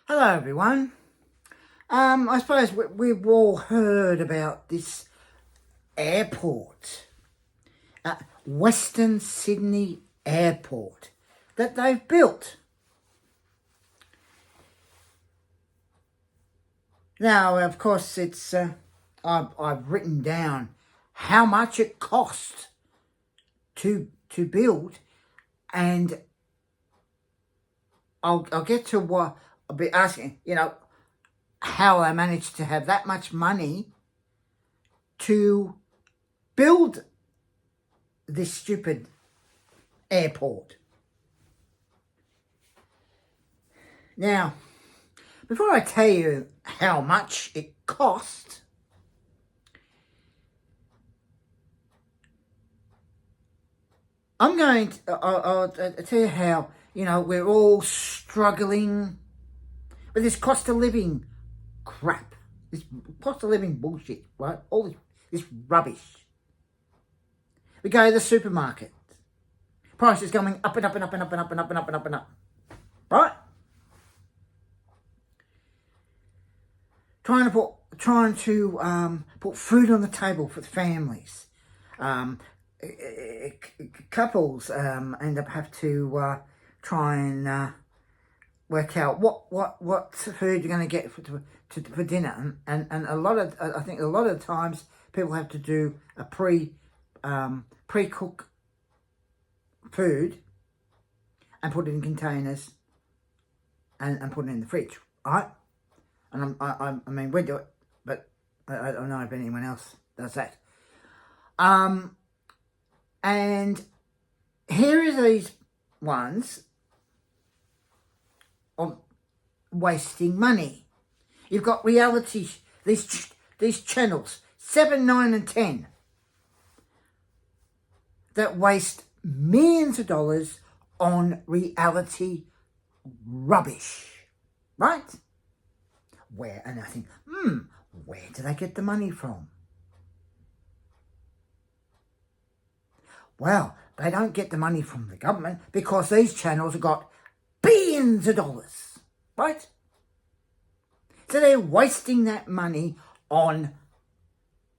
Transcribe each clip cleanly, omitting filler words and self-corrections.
Hello everyone. I suppose we've all heard about this airport, Western Sydney Airport, that they've built. Now, of course, it's I've written down how much it cost to build, and I'll get to what I'll be asking. How they managed to have that much money to build this stupid airport. Now, before I tell you how much it cost, I'm going to I'll tell you how, we're all struggling with this cost of living crap, this cost of living bullshit, right? All this rubbish. We go to the supermarket, prices going up and up and up and up and up and up and up and up and up, right? Trying to put food on the table for the families. Couples end up have to try and work out what food you're going to get for dinner, and I think a lot of times people have to do a pre-cook food and put it in containers and put it in the fridge, right? And I mean, we do it, but I don't know if anyone else does that. And here are these ones of wasting money. You've got reality, these channels, 7, 9 and 10, that waste millions of dollars on reality rubbish, right? And I think, where do they get the money from? Well, they don't get the money from the government because these channels have got billions of dollars, right? So they're wasting that money on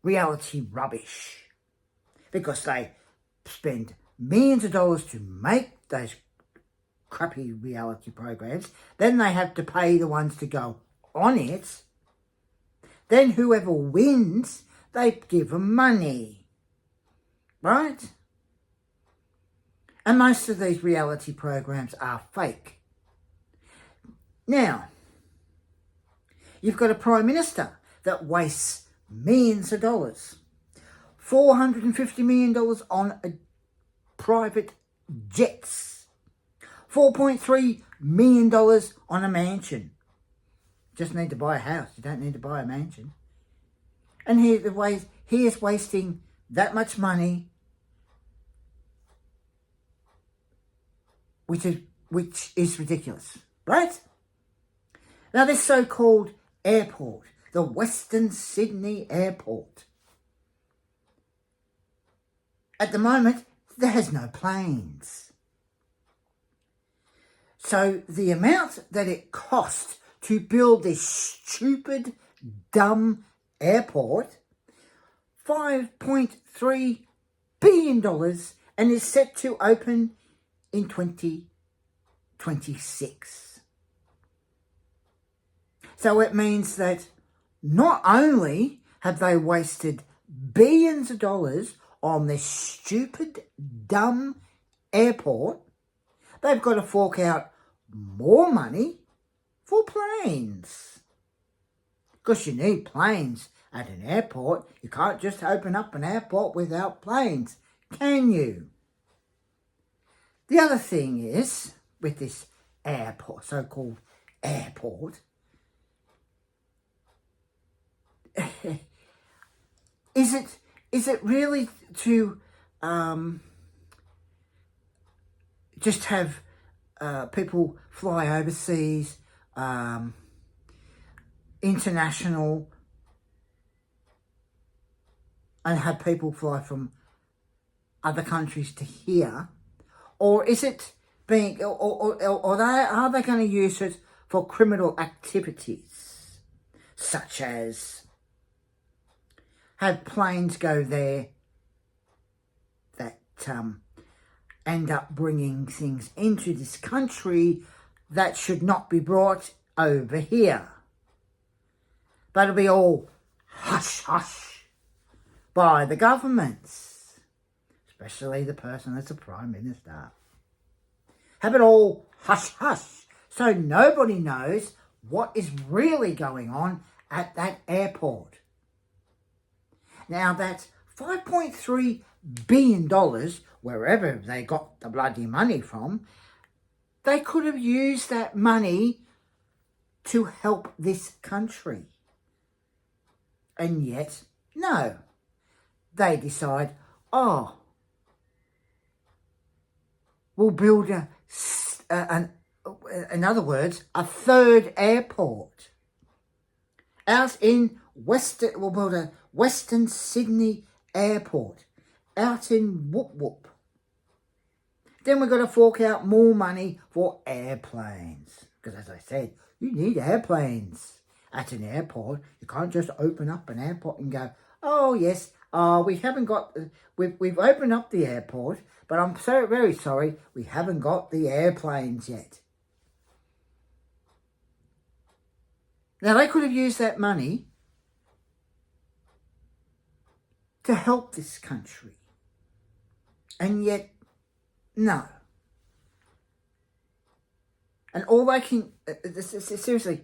reality rubbish because they spend millions of dollars to make those crappy reality programs. Then they have to pay the ones to go on it. Then whoever wins, they give them money, right? And most of these reality programs are fake. Now, you've got a Prime Minister that wastes millions of dollars. $450 million on private jets. $4.3 million on a mansion. Just need to buy a house. You don't need to buy a mansion. And he is wasting that much money, which is ridiculous, right? Now, this so-called airport, the Western Sydney Airport, at the moment, there has no planes. So the amount that it cost to build this stupid, dumb airport, $5.3 billion, and is set to open in 2026. So it means that not only have they wasted billions of dollars on this stupid, dumb airport, they've got to fork out more money for planes. Because you need planes at an airport. You can't just open up an airport without planes, can you? The other thing is, with this airport, so-called airport, is it really to just have people fly overseas, international, and have people fly from other countries to here? Or is it being, or are they going to use it for criminal activities, such as have planes go there that end up bringing things into this country that should not be brought over here. But it'll be all hush-hush by the governments, especially the person that's the Prime Minister. Have it all hush-hush so nobody knows what is really going on at that airport. Now that's $5.3 billion, wherever they got the bloody money from. They could have used that money to help this country. And yet, no. They decide, we'll build in other words, a third airport. Out in we'll build a Western Sydney airport. Out in Whoop Whoop. Then we've got to fork out more money for airplanes. Because as I said, you need airplanes at an airport. You can't just open up an airport and go, oh yes, we haven't got, we've opened up the airport, but I'm so very sorry, we haven't got the airplanes yet. Now they could have used that money to help this country. And yet, no. And all they can, seriously,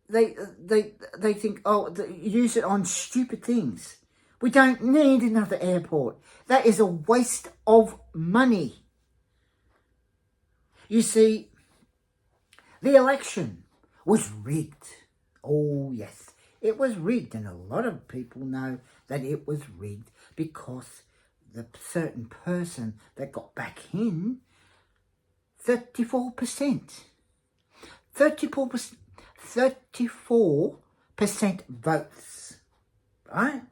they think, use it on stupid things. We don't need another airport. That is a waste of money. You see, the election was rigged. Oh, yes, it was rigged. And a lot of people know that it was rigged because the certain person that got back in, 34%. 34% votes, right?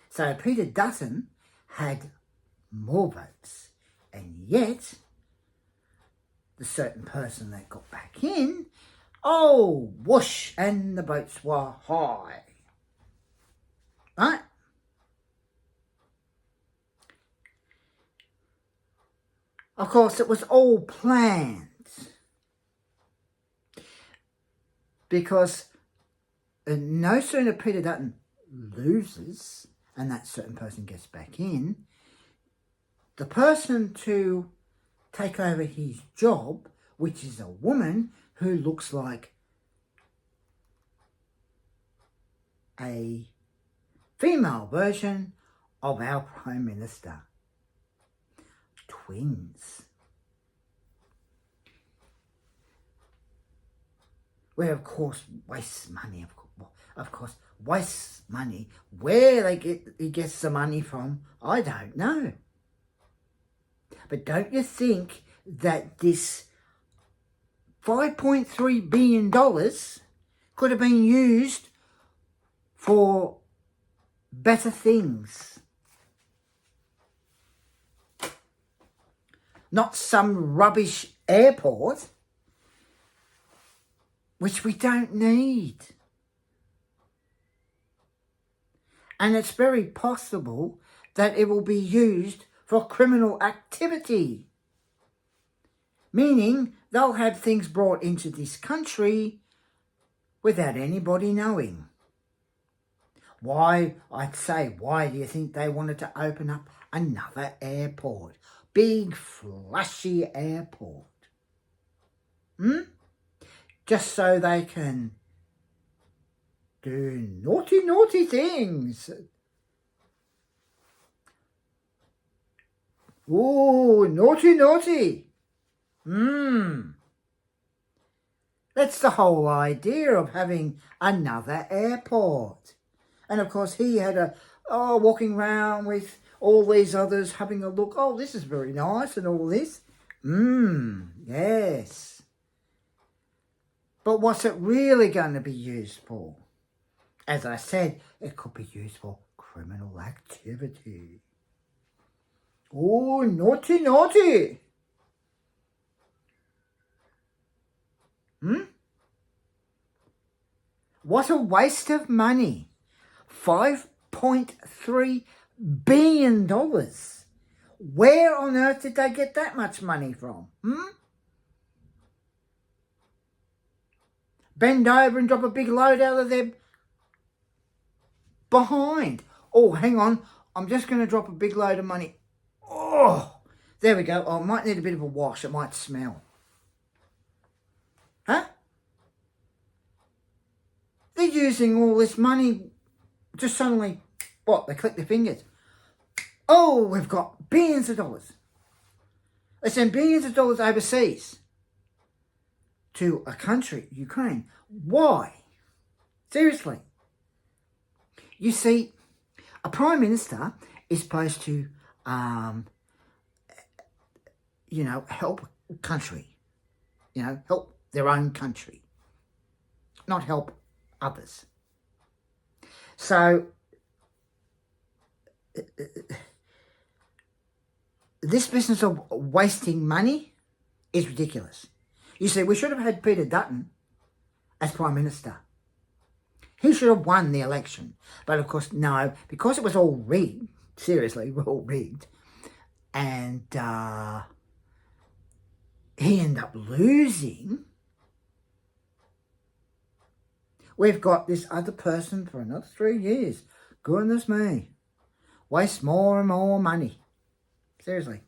So Peter Dutton had more votes, and yet the certain person that got back in, whoosh, and the votes were high, right? Of course, it was all planned. Because no sooner Peter Dutton loses and that certain person gets back in, the person to take over his job, which is a woman who looks like a female version of our Prime Minister. Twins. Where, of course, wastes money. Of course, wastes money. Where he gets the money from, I don't know. But don't you think that this $5.3 billion could have been used for better things? Not some rubbish airport, which we don't need. And it's very possible that it will be used for criminal activity. Meaning they'll have things brought into this country without anybody knowing. Why do you think they wanted to open up another airport? Big, flashy airport. Just so they can do naughty things. Ooh, naughty. That's the whole idea of having another airport. And of course he had walking around with all these others having a look. Oh, this is very nice and all this. Yes. But what's it really going to be used for? As I said, it could be used for criminal activity. Oh, naughty. What a waste of money. $5.3 billion. Where on earth did they get that much money from? Bend over and drop a big load out of their behind. Oh, hang on. I'm just going to drop a big load of money. Oh, there we go. Oh, I might need a bit of a wash. It might smell. Huh? They're using all this money just suddenly, what, they click their fingers. Oh, we've got billions of dollars. They send billions of dollars overseas to a country, Ukraine. Why? Seriously. You see, a prime minister is supposed to, help a country. Help their own country. Not help others. So, this business of wasting money is ridiculous. You see, we should have had Peter Dutton as Prime Minister. He should have won the election. But of course, no, because it was all rigged, seriously, all rigged, and he ended up losing. We've got this other person for another 3 years. Goodness me. Waste more and more money. Seriously.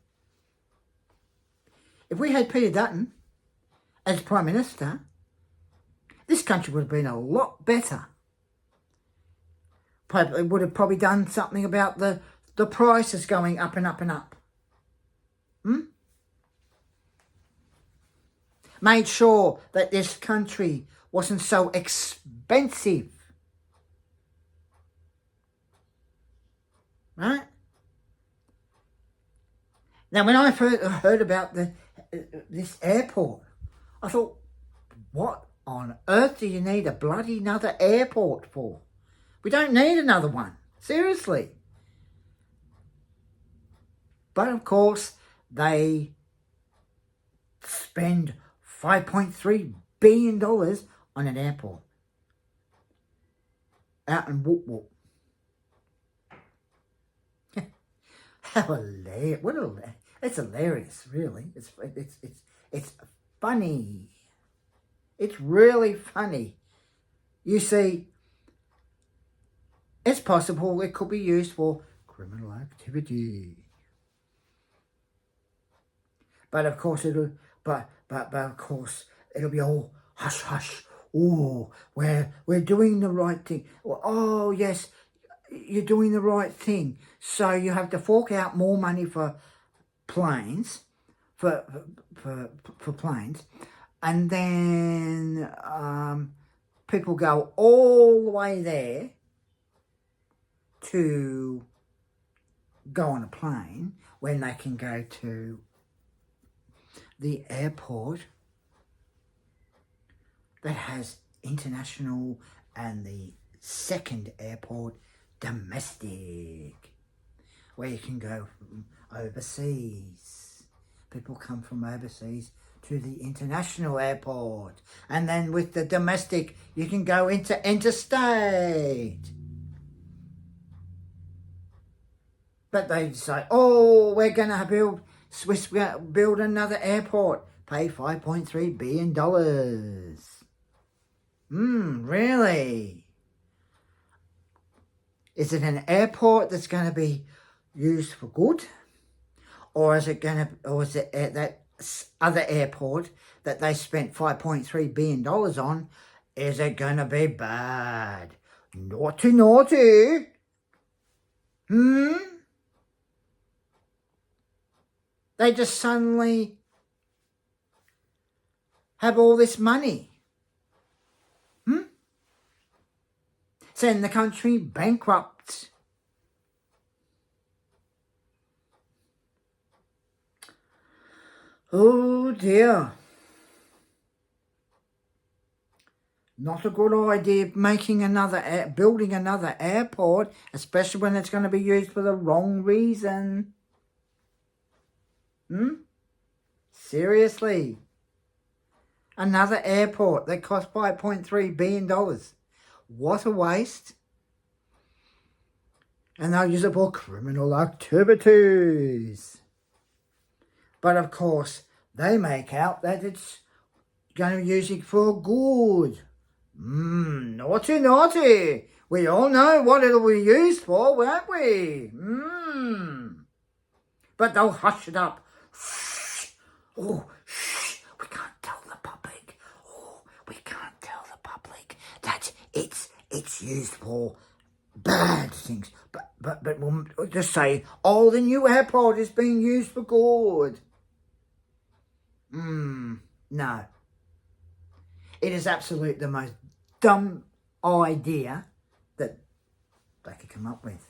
If we had Peter Dutton as Prime Minister, this country would have been a lot better. Probably would have probably done something about the prices going up and up and up. Made sure that this country wasn't so expensive. Right? Now, when I heard about this airport, I thought, what on earth do you need a bloody another airport for? We don't need another one. Seriously. But of course, they spend $5.3 billion on an airport. Out in Whoop Whoop. How hilarious. It's hilarious, really. It's funny. It's really funny. You see, it's possible it could be used for criminal activity. But of course it'll be all hush hush. Oh, we're doing the right thing. Oh yes, you're doing the right thing. So you have to fork out more money for planes, for planes, and then people go all the way there to go on a plane when they can go to the airport that has international and the second airport domestic, where you can go from overseas. People come from overseas to the international airport, and then with the domestic you can go into interstate. But they decide, oh, we're going to build another airport. Pay $5.3 billion. Really? Is it an airport that's going to be used for good? Or is it that other airport that they spent $5.3 billion on, is it going to be bad? Naughty, naughty. They just suddenly have all this money. Send the country bankrupt. Oh dear. Not a good idea building another airport, especially when it's going to be used for the wrong reason. Seriously. Another airport that cost $5.3 billion. What a waste. And they'll use it for criminal activities. But of course, they make out that it's going to use it for good. Naughty, naughty. We all know what it'll be used for, won't we? But they'll hush it up. Shh. Oh, shh. We can't tell the public. Oh, we can't tell the public that it's used for bad things. But we'll just say, oh, the new airport is being used for good. No. It is absolutely the most dumb idea that they could come up with.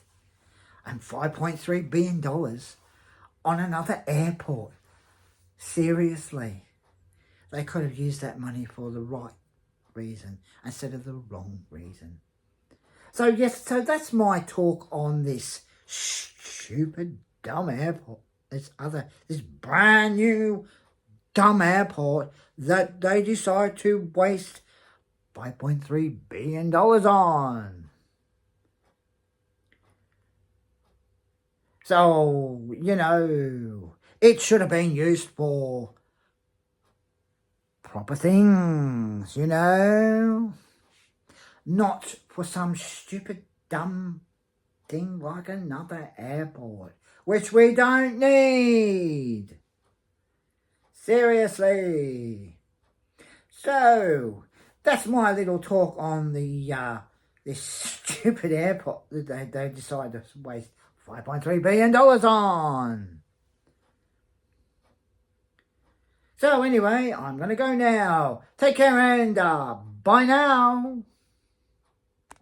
And $5.3 billion on another airport. Seriously. They could have used that money for the right reason instead of the wrong reason. So yes, so that's my talk on this stupid, dumb airport. This brand new, dumb airport that they decide to waste $5.3 billion on. So, it should have been used for proper things, not for some stupid, dumb thing like another airport, which we don't need. Seriously. So, that's my little talk on this stupid airport that they decided to waste $5.3 billion on. So anyway, I'm going to go now. Take care and bye now.